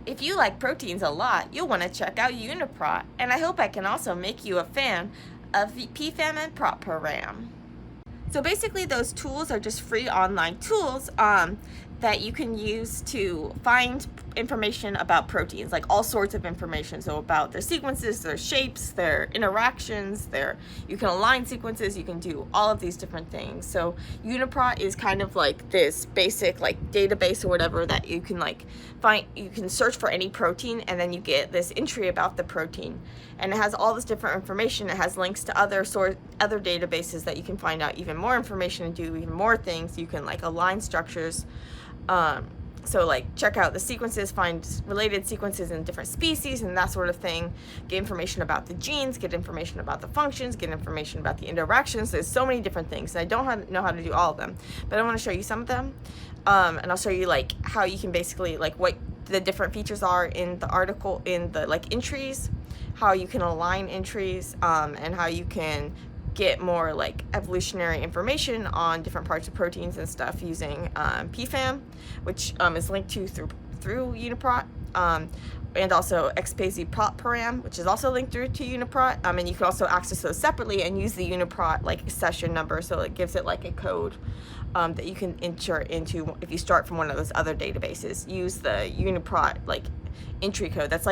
If you like proteins a lot, you'll want to check out UniProt, and I hope I can also make you a fan of PFAM and ProtParam. So basically those tools are just free online tools that you can use to find information about proteins, like all sorts of information. So about their sequences, their shapes, their interactions, you can align sequences, you can do all of these different things. So UniProt is kind of like this basic like database or whatever that you can like find. You can search for any protein and then you get this entry about the protein, and it has all this different information. It has links to other databases that you can find out even more information and do even more things. You can like align structures. So like check out the sequences, find related sequences in different species and that sort of thing, get information about the genes, get information about the functions, get information about the interactions. There's so many different things, and I don't know how to do all of them, but I want to show you some of them, and I'll show you like how you can basically like what the different features are in the article, in the like entries, how you can align entries, and how you can get more like evolutionary information on different parts of proteins and stuff using PFAM, which is linked to through UniProt, and also XPZ ProtParam, which is also linked through to UniProt, and you can also access those separately and use the UniProt like session number, so it gives it like a code that you can enter into if you start from one of those other databases. Use the UniProt like entry code. That's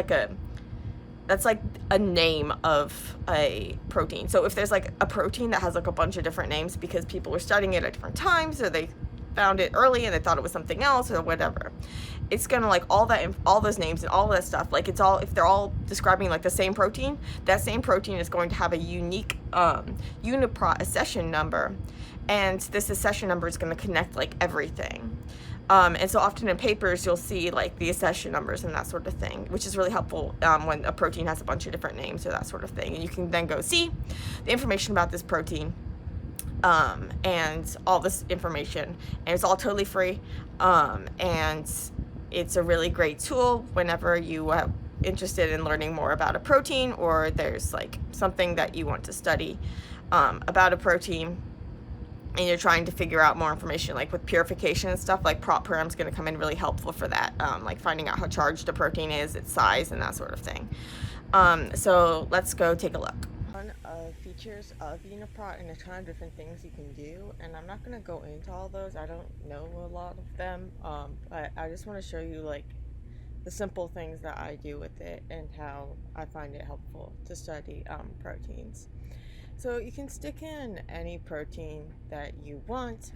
like a name of a protein. So if there's like a protein that has like a bunch of different names because people were studying it at different times, or they found it early and they thought it was something else or whatever, it's gonna like all those names and all that stuff, like it's all, if they're all describing like the same protein, that same protein is going to have a unique UniProt accession number, and this accession number is going to connect like everything. And so often in papers you'll see like the accession numbers and that sort of thing, which is really helpful when a protein has a bunch of different names or that sort of thing, and you can then go see the information about this protein, and all this information, and it's all totally free, and it's a really great tool whenever you are interested in learning more about a protein, or there's like something that you want to study about a protein, and you're trying to figure out more information, like with purification and stuff. Like ProtParam is going to come in really helpful for that, like finding out how charged a protein is, its size, and that sort of thing. So let's go take a look. One of features of UniProt and a ton of different things you can do, and I'm not going to go into all those. I don't know a lot of them, but I just want to show you like the simple things that I do with it and how I find it helpful to study proteins. So you can stick in any protein that you want.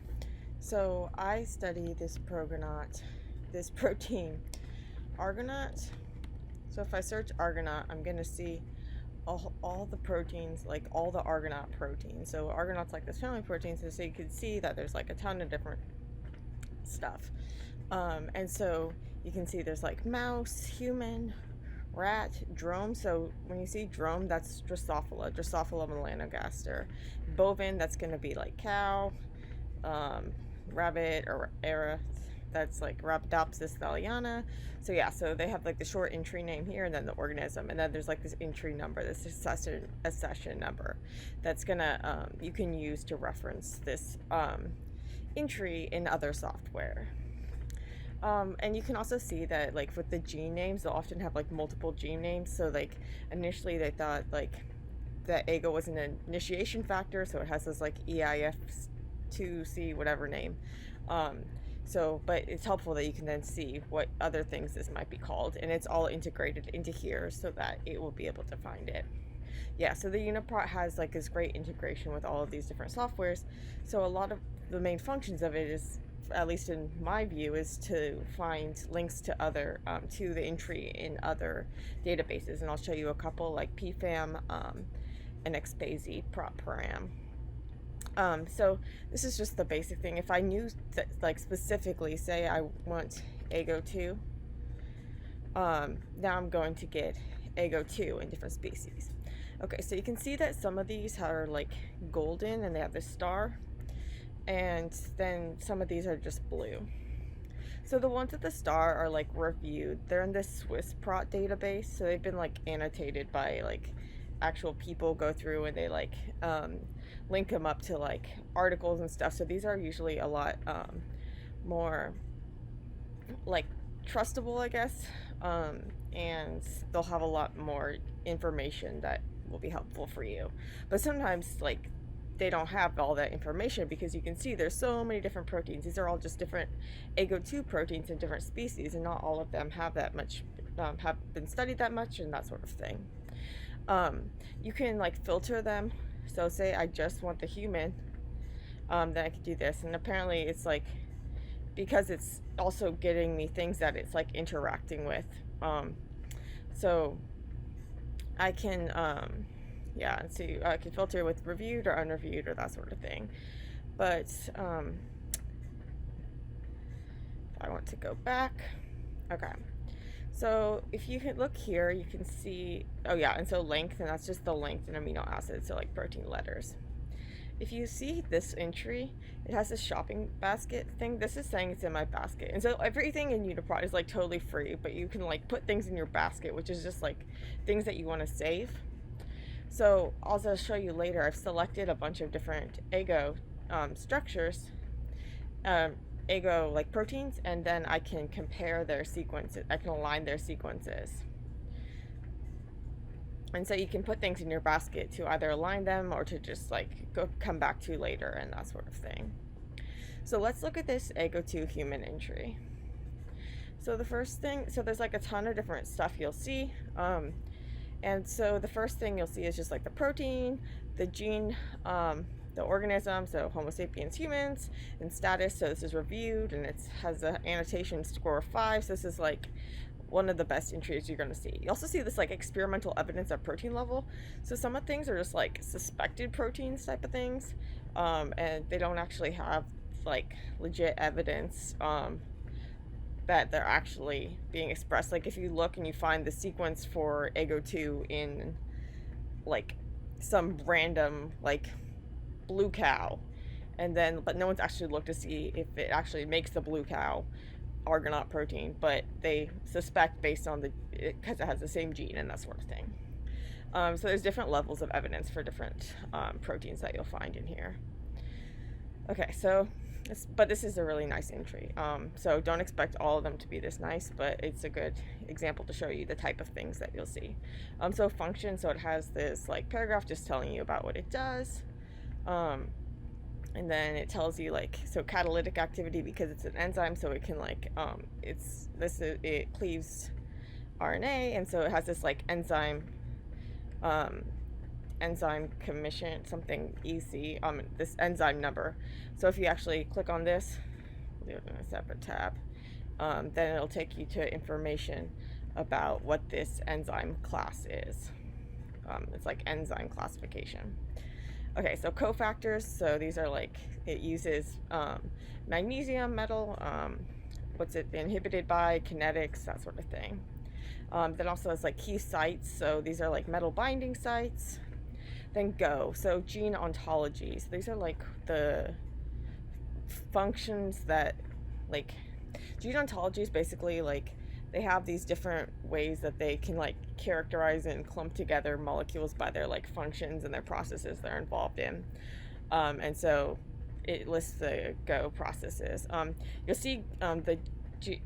So I study this protein, Argonaut. So if I search Argonaut, I'm going to see all the proteins, like all the Argonaut proteins. So Argonaut's like this family of proteins, so you can see that there's like a ton of different stuff. And so you can see there's like mouse, human, rat, drome. So when you see drome, that's Drosophila melanogaster. Bovine, that's going to be like cow. Rabbit or era, that's like Arabidopsis thaliana. So yeah, so they have like the short entry name here, and then the organism, and then there's like this entry number, this accession number, that's gonna you can use to reference this entry in other software. And you can also see that like with the gene names, they'll often have like multiple gene names. So like initially they thought like that AGO was an initiation factor, so it has this like EIF2C whatever name. But it's helpful that you can then see what other things this might be called, and it's all integrated into here so that it will be able to find it. Yeah, so the UniProt has like this great integration with all of these different softwares. So a lot of the main functions of it is, at least in my view, is to find links to other to the entry in other databases, and I'll show you a couple like PFAM and XPZ ProtParam. So this is just the basic thing. If I knew that, like specifically, say I want AGO2, now I'm going to get AGO2 in different species. Okay, so you can see that some of these are like golden and they have this star, and then some of these are just blue. So the ones with the star are like reviewed. They're in this Swiss Prot database, so they've been like annotated by like actual people, go through and they like link them up to like articles and stuff. So these are usually a lot more like trustable, I guess. and they'll have a lot more information that will be helpful for you. But sometimes, like, they don't have all that information, because you can see there's so many different proteins. These are all just different AGO2 proteins in different species, and not all of them have that much, have been studied that much, and that sort of thing. You can like filter them. So say I just want the human, then I could do this, and apparently it's like, because it's also getting me things that it's like interacting with. So I can, see, I can filter with reviewed or unreviewed or that sort of thing. But if I want to go back, okay. So if you can look here, you can see, and so length, and that's just the length in amino acids, so like protein letters. If you see this entry, it has this shopping basket thing. This is saying it's in my basket. And so everything in UniProt is like totally free, but you can like put things in your basket, which is just like things that you want to save. So I'll show you later, I've selected a bunch of different AGO structures, AGO like proteins, and then I can compare their sequences. I can align their sequences. And so you can put things in your basket to either align them or to just like come back to later and that sort of thing. So let's look at this AGO2 human entry. So the first thing, so there's like a ton of different stuff you'll see. And so the first thing you'll see is just like the protein, the gene, the organism, so Homo sapiens humans, and status. So this is reviewed, and it has an annotation score of 5. So this is like one of the best entries you're going to see. You also see this like experimental evidence at protein level. So some of the things are just like suspected proteins type of things, and they don't actually have like legit evidence that they're actually being expressed. Like if you look and you find the sequence for AGO2 in like some random like blue cow, and then but no one's actually looked to see if it actually makes the blue cow Argonaut protein, but they suspect based on because it has the same gene and that sort of thing. So there's different levels of evidence for different proteins that you'll find in here. Okay, so but this is a really nice entry. So don't expect all of them to be this nice, but it's a good example to show you the type of things that you'll see. So function, so it has this like paragraph just telling you about what it does. And then it tells you like, so catalytic activity, because it's an enzyme, so it can like, it cleaves RNA, and so it has this like enzyme commission, something EC, this enzyme number. So if you actually click on this, leave it in a separate tab, then it'll take you to information about what this enzyme class is. It's like enzyme classification. Okay, so cofactors, so these are like, it uses magnesium, metal, what's it inhibited by, kinetics, that sort of thing. Then also has like key sites, so these are like metal binding sites. Then Go, so gene ontologies. These are like the functions that, like, gene ontologies basically like, they have these different ways that they can like characterize and clump together molecules by their like functions and their processes they're involved in. And so it lists the Go processes. You'll see the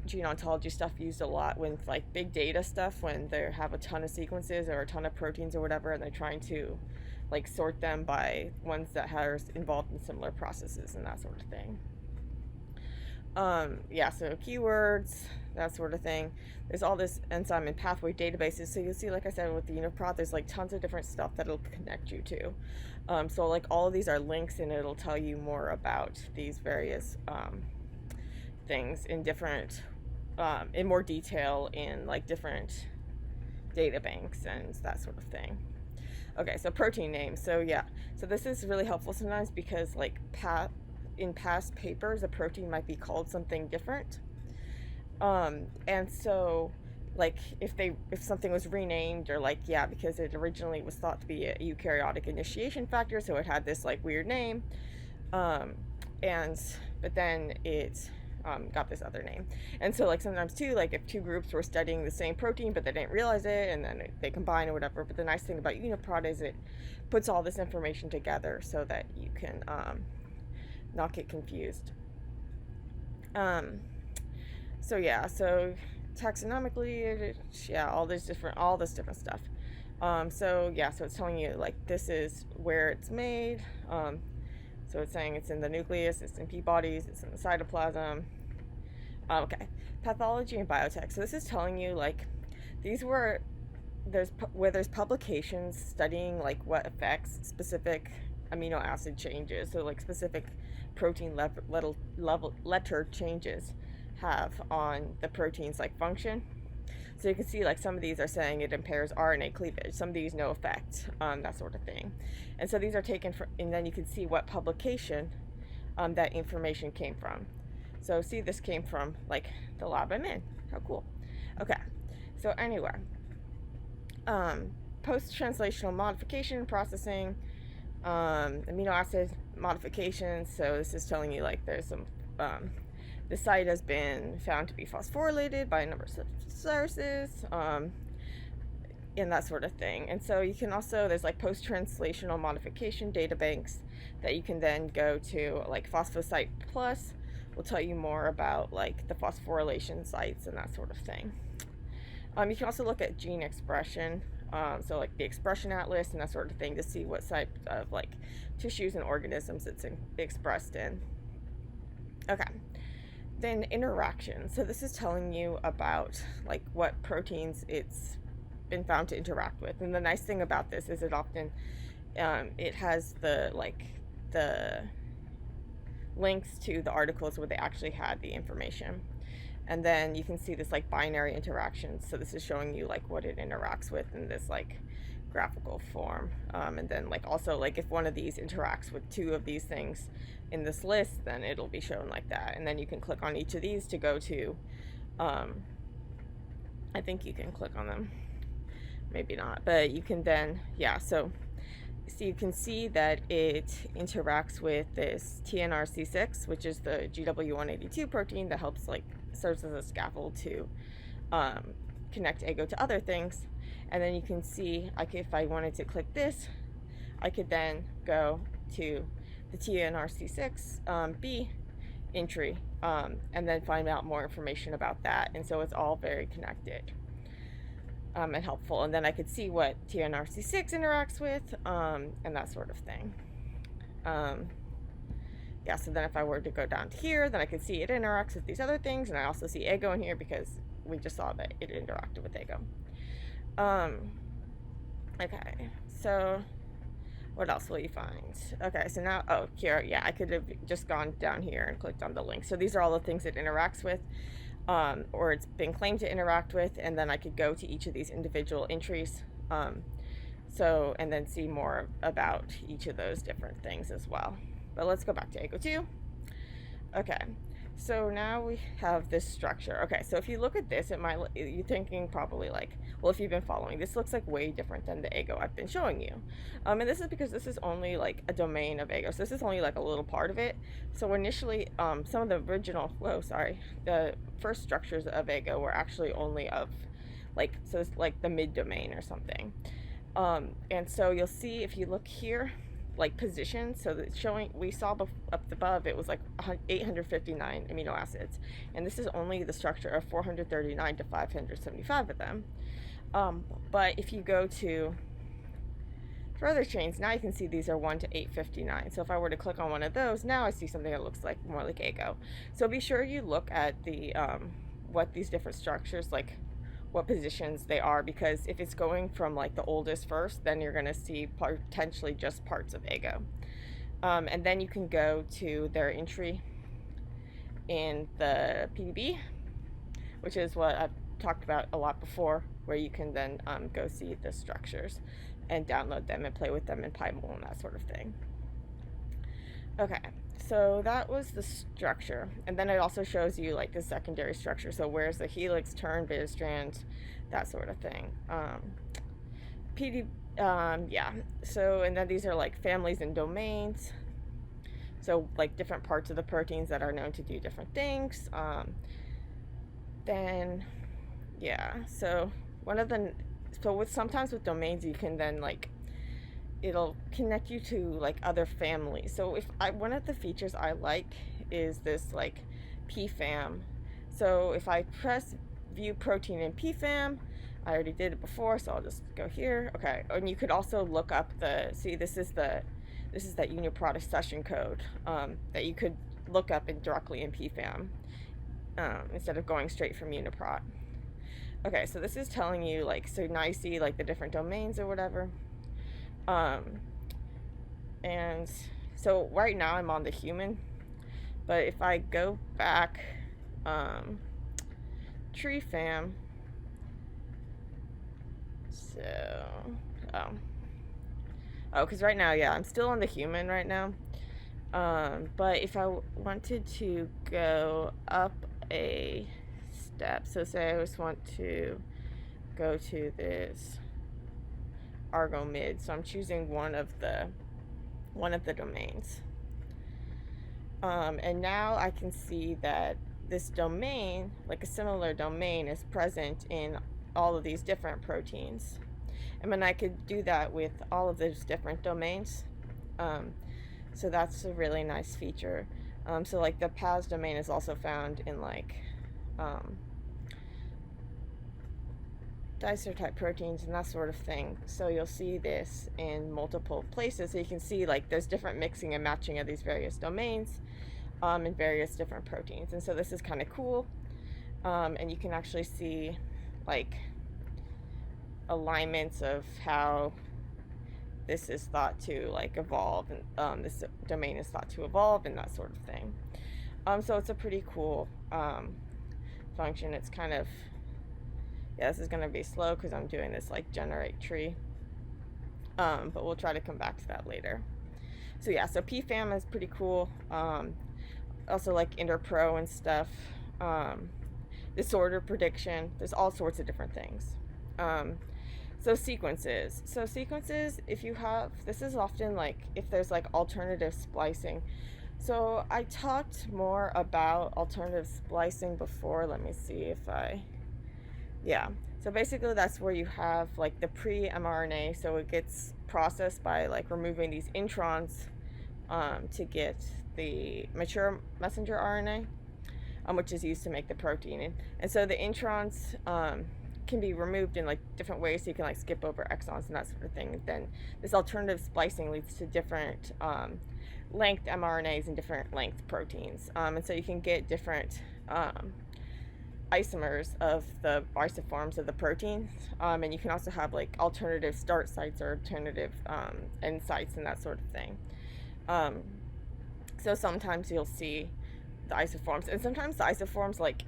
gene ontology stuff used a lot with like big data stuff, when they have a ton of sequences or a ton of proteins or whatever, and they're trying to like sort them by ones that are involved in similar processes and that sort of thing. So keywords, that sort of thing. There's all this enzyme and pathway databases. So you'll see, like I said, with the UniProt, there's like tons of different stuff that it'll connect you to. So like all of these are links, and it'll tell you more about these various things in different, in more detail in like different data banks and that sort of thing. Okay, so protein names. So so this is really helpful sometimes, because like in past papers, a protein might be called something different. And so like if something was renamed, or like, because it originally was thought to be a eukaryotic initiation factor, so it had this like weird name, but then it got this other name. And so like sometimes too, like if two groups were studying the same protein but they didn't realize it, and then they combine or whatever. But the nice thing about UniProt is it puts all this information together so that you can not get confused. So taxonomically, yeah, all this different stuff. So it's telling you like this is where it's made. So it's saying it's in the nucleus, it's in P bodies, it's in the cytoplasm. Okay, pathology and biotech. So this is telling you like there's publications studying like what effects specific amino acid changes, so like specific protein letter changes have on the protein's like function. So you can see like some of these are saying it impairs RNA cleavage, some of these no effect, that sort of thing. And so these are taken from, and then you can see what publication that information came from. So see, this came from like the lab I'm in. How cool. Okay, so anyway, post-translational modification processing, amino acid modifications. So this is telling you like there's some the site has been found to be phosphorylated by a number of sources, and that sort of thing. And so you can also, there's like post-translational modification databanks that you can then go to, like Phosphosite Plus will tell you more about like the phosphorylation sites and that sort of thing. You can also look at gene expression, so like the expression atlas and that sort of thing, to see what type of like tissues and organisms it's expressed in. Okay, then interaction. So this is telling you about like what proteins it's been found to interact with. And the nice thing about this is it often it has the links to the articles where they actually had the information. And then you can see this like binary interactions. So this is showing you like what it interacts with in this like graphical form. And then like also like if one of these interacts with two of these things in this list, then it'll be shown like that. And then you can click on each of these to go to, I think you can click on them, maybe not, but you can then, so you can see that it interacts with this TNRC6, which is the GW182 protein that helps like serves as a scaffold to connect AGO to other things. And then you can see, if I wanted to click this, I could then go to the TNRC6 B entry and then find out more information about that. And so it's all very connected and helpful. And then I could see what TNRC6 interacts with and that sort of thing. So then if I were to go down to here, then I could see it interacts with these other things, and I also see AGO in here because we just saw that it interacted with AGO. Okay, so what else will you find? Okay, so now, here, I could have just gone down here and clicked on the link. So these are all the things it interacts with, or it's been claimed to interact with, and then I could go to each of these individual entries, and then see more about each of those different things as well. But let's go back to AGO 2. Okay, so now we have this structure. Okay, so if you look at this, you're thinking probably like, well, if you've been following, this looks like way different than the AGO I've been showing you. And this is because this is only like a domain of AGO. So this is only like a little part of it. So initially, some of the original, the first structures of AGO were actually only of so it's like the mid domain or something. And so you'll see if you look here, like position, so that it's showing, we saw up above it was like 859 amino acids, and this is only the structure of 439 to 575 of them. But if you go to further chains, now you can see these are 1 to 859. So if I were to click on one of those, now I see something that looks like more like AGO. So be sure you look at the what these different structures, like what positions they are, because if it's going from like the oldest first, then you're going to see potentially just parts of AGO. And then you can go to their entry in the PDB, which is what I've talked about a lot before, where you can then go see the structures and download them and play with them in PyMol and that sort of thing. Okay, so that was the structure, and then it also shows you like the secondary structure, so where's the helix, turn, beta strand, that sort of thing. So, and then these are like families and domains, so like different parts of the proteins that are known to do different things. Sometimes with domains you can then like, it'll connect you to like other families. So one of the features I like is this like PFAM. So if I press view protein in PFAM. I already did it before, so I'll just go here. Okay, and you could also look up this is that UniProt accession code that you could look up directly in PFAM instead of going straight from UniProt. Okay, so this is telling you, like, so now you see like the different domains or whatever. And so right now I'm on the human, but if I go back, tree fam, so, because right now, yeah, I'm still on the human right now. But if I wanted to go up a step, so say I just want to go to this Argo mid, so I'm choosing one of the domains. And now I can see that this domain, like a similar domain, is present in all of these different proteins. And then I could do that with all of those different domains. So that's a really nice feature. So like the PAS domain is also found in like dicer type proteins and that sort of thing. So you'll see this in multiple places. So you can see like there's different mixing and matching of these various domains in various different proteins. And so this is kind of cool. And you can actually see like alignments of how this is thought to like evolve, and this domain is thought to evolve and that sort of thing. So it's a pretty cool function. It's kind of, yeah, this is going to be slow because I'm doing this like generate tree, but we'll try to come back to that later. So yeah, so PFAM is pretty cool. Also like interpro and stuff, disorder prediction, there's all sorts of different things. So sequences, if you have, this is often like if there's like alternative splicing. So I talked more about alternative splicing before. Let me see if yeah, so basically that's where you have like the pre-mRNA, so it gets processed by like removing these introns to get the mature messenger RNA, which is used to make the protein. And so the introns can be removed in like different ways, so you can like skip over exons and that sort of thing. And then this alternative splicing leads to different length mRNAs and different length proteins, and so you can get different isomers of the isoforms of the proteins, and you can also have like alternative start sites or alternative end sites and that sort of thing. So sometimes you'll see the isoforms, and sometimes the isoforms, like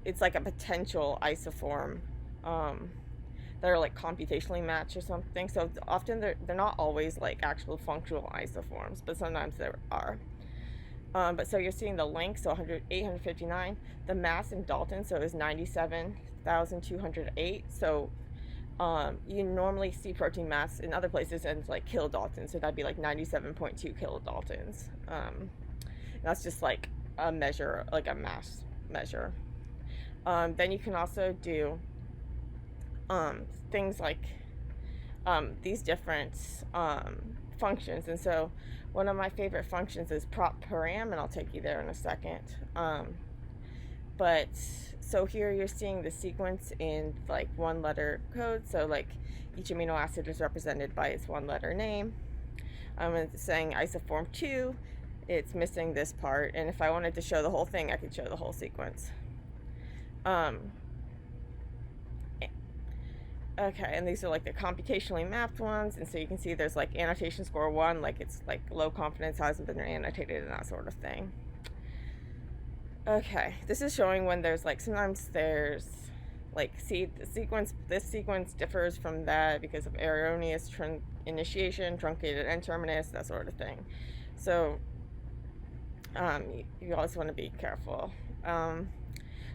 it's like a potential isoform that are like computationally matched or something. So often they're not always like actual functional isoforms, but sometimes there are. But so you're seeing the length, so 859. The mass in Dalton, so is 97,208. So you normally see protein mass in other places and it's like kilodaltons, so that'd be like 97.2 kilodaltons. That's just like a measure, like a mass measure. Then you can also do things like these different functions. And so one of my favorite functions is ProtParam, and I'll take you there in a second. But so here you're seeing the sequence in like one letter code. So like each amino acid is represented by its one letter name. It's saying isoform 2, it's missing this part. And if I wanted to show the whole thing, I could show the whole sequence. Okay, and these are like the computationally mapped ones, and so you can see there's like annotation score 1, like it's like low confidence, hasn't been annotated, and that sort of thing. Okay, this is showing when there's like, sometimes there's like, see, this sequence differs from that because of erroneous initiation, truncated end terminus, that sort of thing. So you always want to be careful.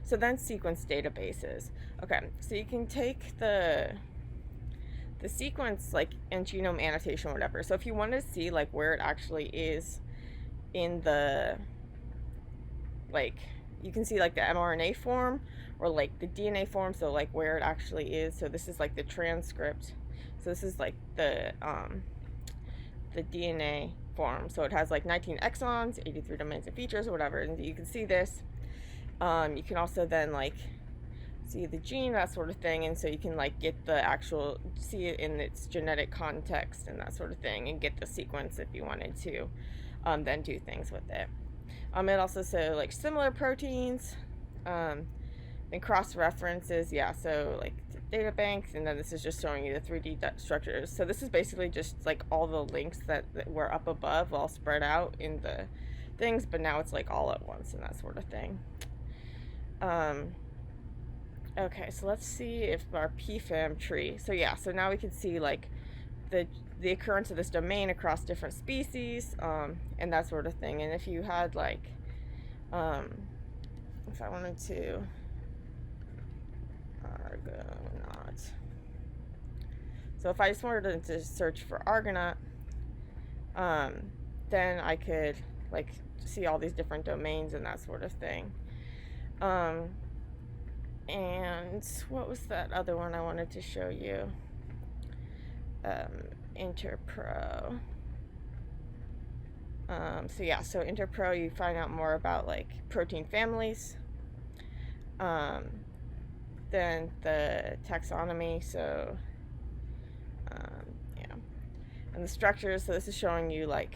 So then sequence databases. Okay, so you can take the sequence like in genome annotation or whatever. So if you want to see like where it actually is in the, like, you can see like the mRNA form or like the DNA form, so like where it actually is. So this is like the transcript. So this is like the DNA form. So it has like 19 exons, 83 domains and features or whatever, and you can see this. You can also then like see the gene, that sort of thing, and so you can like get the actual, see it in its genetic context and that sort of thing, and get the sequence if you wanted to then do things with it. It also says like similar proteins, and cross references, yeah, so like data banks, and then this is just showing you the 3D structures. So this is basically just like all the links that were up above all spread out in the things, but now it's like all at once and that sort of thing. Okay, so let's see if our PFAM tree, so yeah, so now we can see like the occurrence of this domain across different species, and that sort of thing. And if you had like, if I wanted to, Argonaut. So if I just wanted to search for Argonaut, then I could like see all these different domains and that sort of thing. And what was that other one I wanted to show you? Interpro. So yeah, so Interpro, you find out more about like protein families. Then the taxonomy, so yeah, and the structures. So this is showing you like,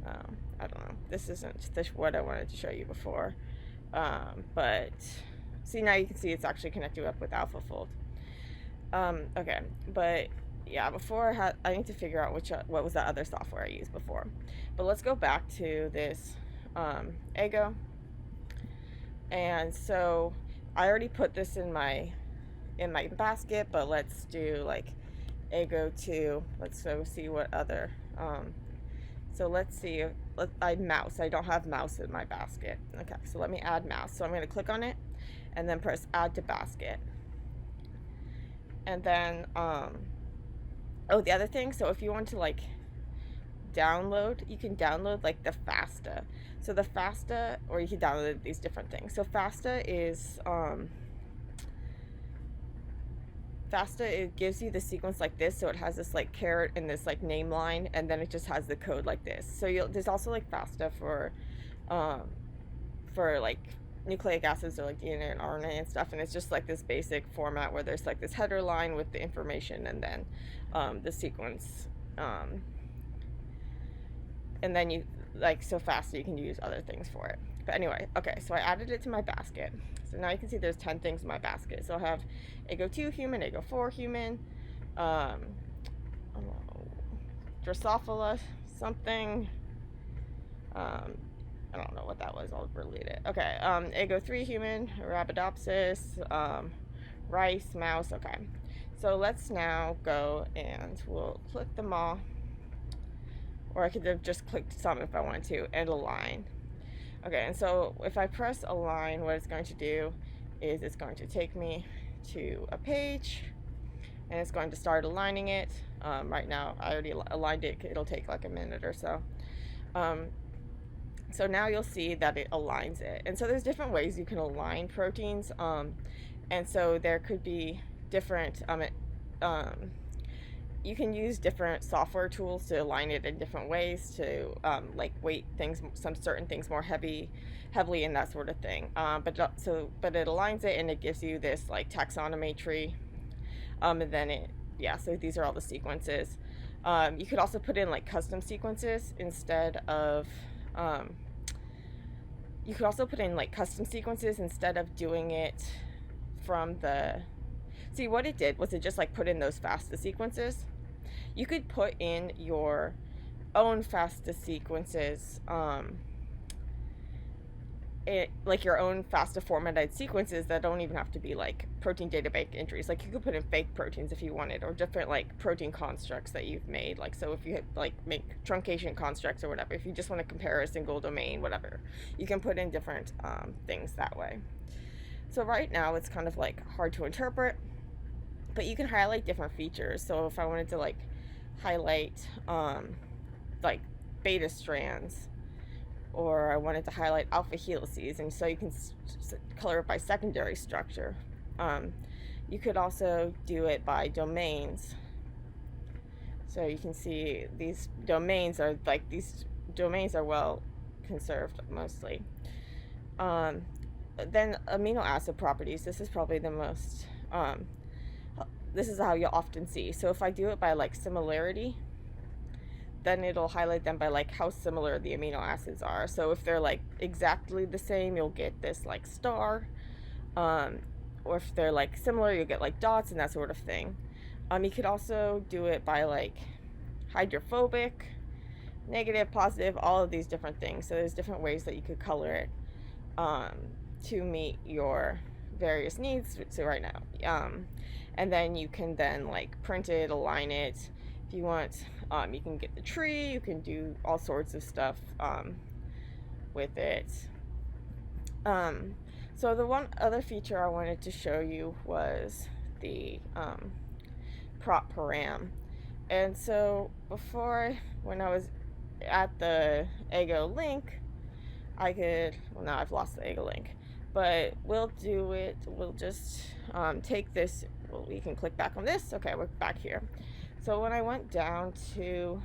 I don't know, this isn't what I wanted to show you before, but see, now you can see it's actually connected up with AlphaFold. Okay, but yeah, before I need to figure out what was that other software I used before. But let's go back to this Ego. And so I already put this in my basket, but let's do like Ego 2. Let's see what other so let's see, mouse. I don't have mouse in my basket. Okay, so let me add mouse. So I'm going to click on it and then press add to basket. And then oh, the other thing, so if you want to like download, you can download like the FASTA. So the FASTA, or you can download these different things. So FASTA is it gives you the sequence like this, so it has this like caret and this like name line, and then it just has the code like this. So there's also like FASTA for like nucleic acids or like DNA and RNA and stuff, and it's just like this basic format where there's like this header line with the information and then the sequence, and then you like, so FASTA, you can use other things for it. But anyway, okay, so I added it to my basket. So now you can see there's 10 things in my basket. So I have Ego 2 human, Ego 4 human, Drosophila something, I don't know what that was, I'll relate it. Okay, Ego 3 human, Arabidopsis, rice, mouse, okay. So let's now go and we'll click them all, or I could have just clicked some if I wanted to, and align. Okay, and so if I press align, what it's going to do is it's going to take me to a page, and it's going to start aligning it. Right now, I already aligned it. It'll take like a minute or so. So now you'll see that it aligns it. And so there's different ways you can align proteins. And so there could be different, you can use different software tools to align it in different ways to like weight things, some certain things more heavily and that sort of thing. But it aligns it, and it gives you this like taxonomy tree. And then so these are all the sequences. You could also put in like custom sequences instead of doing it from the. See, what it did was it just like put in those FASTA sequences. You could put in your own FASTA sequences, like your own FASTA formatted sequences that don't even have to be like protein data bank entries. Like you could put in fake proteins if you wanted, or different like protein constructs that you've made. Like, so if you like make truncation constructs or whatever, if you just want to compare a single domain, whatever, you can put in different things that way. So right now it's kind of like hard to interpret, but you can highlight different features. So if I wanted to like highlight like beta strands, or I wanted to highlight alpha helices, and so you can color it by secondary structure. You could also do it by domains. So you can see these domains are well conserved mostly. Then amino acid properties. This is probably the most, this is how you'll often see. So if I do it by like similarity, then it'll highlight them by like how similar the amino acids are. So if they're like exactly the same, you'll get this like star. Or if they're like similar, you'll get like dots and that sort of thing. You could also do it by like hydrophobic, negative, positive, all of these different things. So there's different ways that you could color it to meet your various needs. So right now, and then you can then like print it, align it. If you want, you can get the tree. You can do all sorts of stuff with it. So the one other feature I wanted to show you was the ProtParam. And so before, when I was at the Ego link, I could, well, now I've lost the Ego link, but we'll do it. We'll just take this. Well, we can click back on this. Okay, we're back here. So when I went down to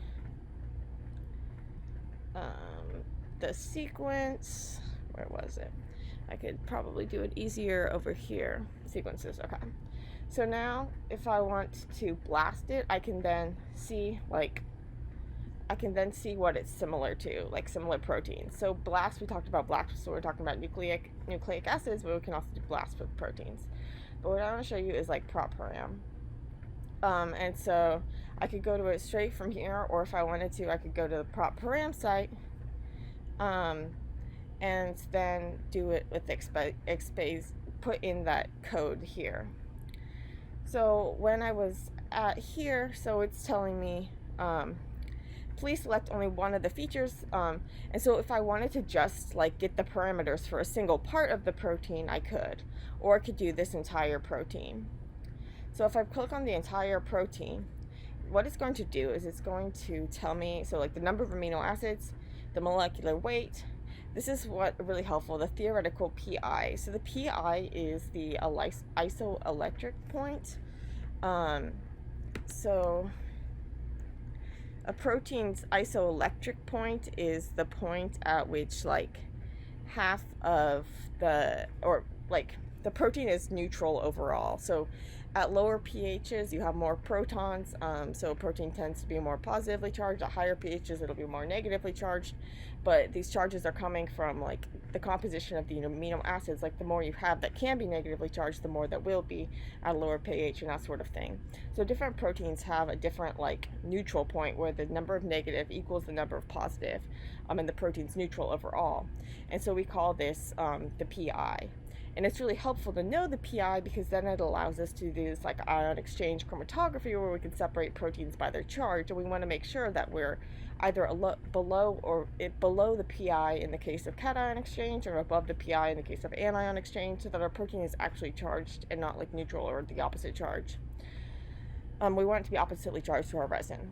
the sequence, where was it? I could probably do it easier over here. Sequences, okay. So now if I want to blast it, I can then see like, I can then see what it's similar to, like similar proteins. So blast, we talked about blast, so we're talking about nucleic acids, but we can also do blast with proteins. But what I want to show you is like ProtParam. And so I could go to it straight from here, or if I wanted to, I could go to the ProtParam site, and then do it with Xbase, put in that code here. So when I was at here, so it's telling me, please select only one of the features. And so if I wanted to just like get the parameters for a single part of the protein, I could, or I could do this entire protein. So if I click on the entire protein, what it's going to do is it's going to tell me, so like the number of amino acids, the molecular weight. This is what really helpful, the theoretical PI. So the PI is the isoelectric point. So a protein's isoelectric point is the point at which like half of the, or like the protein is neutral overall. So at lower pHs, you have more protons, so protein tends to be more positively charged. At higher pHs, it'll be more negatively charged. But these charges are coming from like the composition of the amino acids. Like the more you have that can be negatively charged, the more that will be at a lower pH and that sort of thing. So different proteins have a different like neutral point where the number of negative equals the number of positive, and the protein's neutral overall. And so we call this the PI. And it's really helpful to know the PI because then it allows us to do this like ion exchange chromatography where we can separate proteins by their charge. And we want to make sure that we're either below the PI in the case of cation exchange, or above the PI in the case of anion exchange, so that our protein is actually charged and not like neutral or the opposite charge. We want it to be oppositely charged to our resin.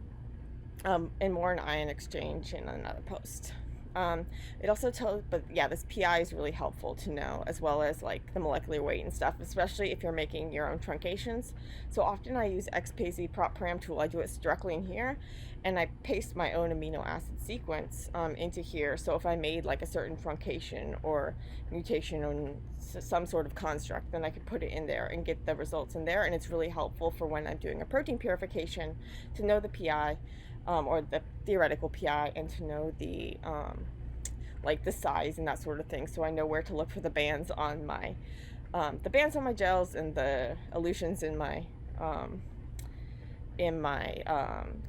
And more in ion exchange in another post. It also tells, but yeah, this PI is really helpful to know, as well as like the molecular weight and stuff, especially if you're making your own truncations. So often I use Xbase ProtParam tool. I do it directly in here, and I paste my own amino acid sequence into here. So if I made like a certain truncation or mutation on some sort of construct, then I could put it in there and get the results in there. And it's really helpful for when I'm doing a protein purification to know the PI. Or the theoretical PI, and to know the like the size and that sort of thing, so I know where to look for the bands on my gels and the elutions in my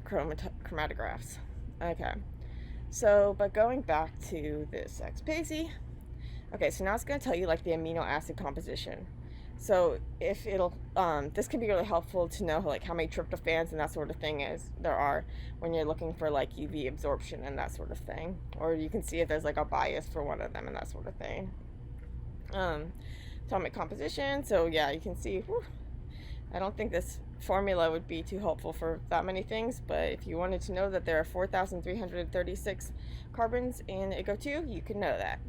chromatographs. Okay, so but going back to this Xbase, okay, so now it's going to tell you like the amino acid composition. So if it'll, this can be really helpful to know like how many tryptophans and that sort of thing there are when you're looking for like UV absorption and that sort of thing. Or you can see if there's like a bias for one of them and that sort of thing. Atomic composition, so yeah, you can see, whew, I don't think this formula would be too helpful for that many things, but if you wanted to know that there are 4,336 carbons in IGO2, you can know that.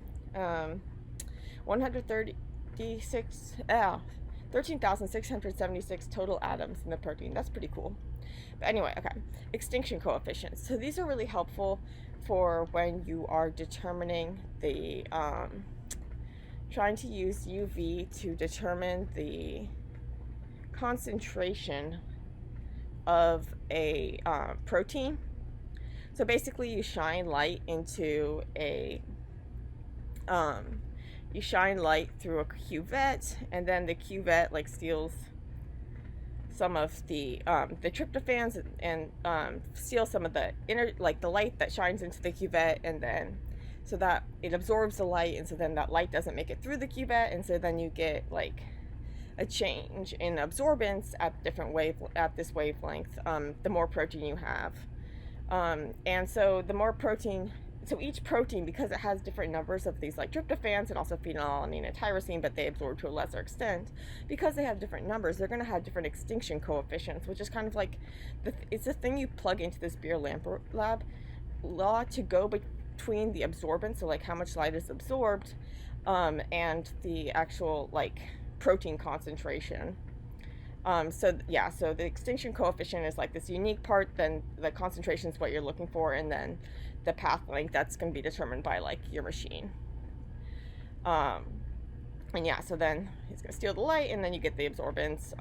13,676 total atoms in the protein. That's pretty cool. But anyway, okay. Extinction coefficients. So these are really helpful for when you are determining the trying to use UV to determine the concentration of a protein. So basically you shine light into a you shine light through a cuvette, and then the cuvette like steals some of the tryptophans and steals some of the inner, like the light that shines into the cuvette, and then so that it absorbs the light, and so then that light doesn't make it through the cuvette, and so then you get like a change in absorbance at this wavelength, the more protein you have. And so the more protein, so each protein, because it has different numbers of these like tryptophans and also phenylalanine and tyrosine, but they absorb to a lesser extent, because they have different numbers, they're going to have different extinction coefficients, which is kind of like it's the thing you plug into this beer lab law to go between the absorbance, so like how much light is absorbed, and the actual like protein concentration. So the extinction coefficient is like this unique part, then the concentration is what you're looking for, and then the path length, that's going to be determined by like your machine. And so then it's going to steal the light, and then you get the absorbance.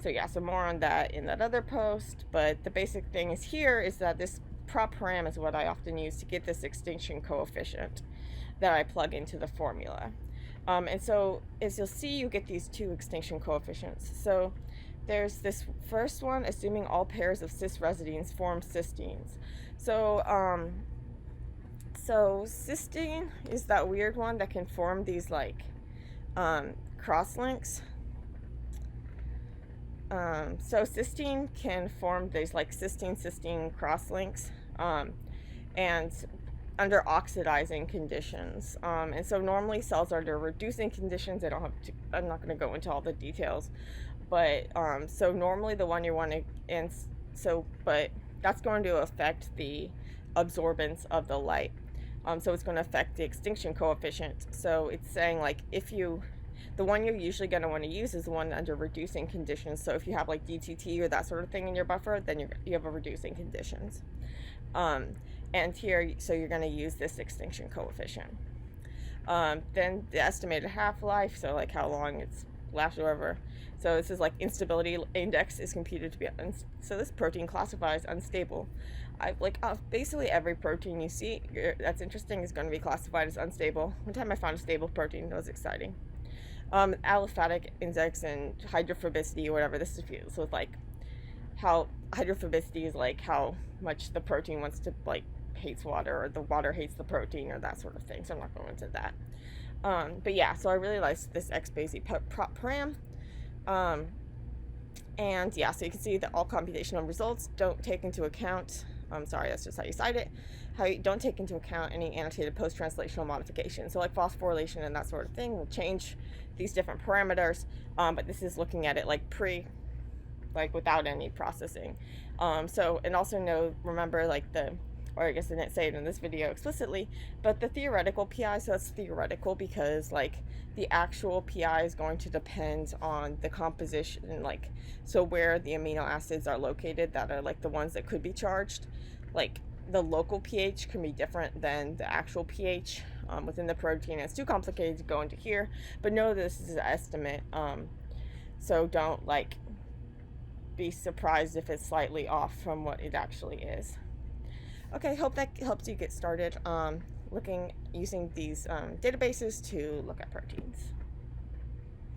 So more on that in that other post, but the basic thing is here is that this ProtParam is what I often use to get this extinction coefficient that I plug into the formula. And so as you'll see, you get these two extinction coefficients. So there's this first one, assuming all pairs of cis residines form cysteines. So cysteine is that weird one that can form these like crosslinks. So cysteine can form these like cysteine crosslinks, and under oxidizing conditions. And so normally cells are under reducing conditions. I'm not going to go into all the details, but so normally the one you want to, but that's going to affect the absorbance of the light. So it's going to affect the extinction coefficient. So it's saying like the one you're usually going to want to use is the one under reducing conditions. So if you have like DTT or that sort of thing in your buffer, then you have a reducing conditions. And here, so you're going to use this extinction coefficient. Then the estimated half-life, so like how long it's lasted or whatever. So this is like instability index is computed to be, so this protein classifies unstable. Basically every protein you see that's interesting is going to be classified as unstable. One time I found a stable protein, that was exciting. Aliphatic index and hydrophobicity or whatever, this is with like how hydrophobicity is like how much the protein wants to like hates water, or the water hates the protein, or that sort of thing. So I'm not going into that. But yeah, so I really like this XBase ProtParam. And yeah, so you can see that all computational results don't take into account, that's just how you cite it, how you don't take into account any annotated post-translational modification. So like phosphorylation and that sort of thing will change these different parameters, but this is looking at it like without any processing. And also remember like or I guess I didn't say it in this video explicitly, but the theoretical PI, so that's theoretical because like the actual PI is going to depend on the composition, like so where the amino acids are located that are like the ones that could be charged. Like the local pH can be different than the actual pH within the protein. It's too complicated to go into here, but know this is an estimate, so don't like be surprised if it's slightly off from what it actually is. Okay, hope that helps you get started using these databases to look at proteins.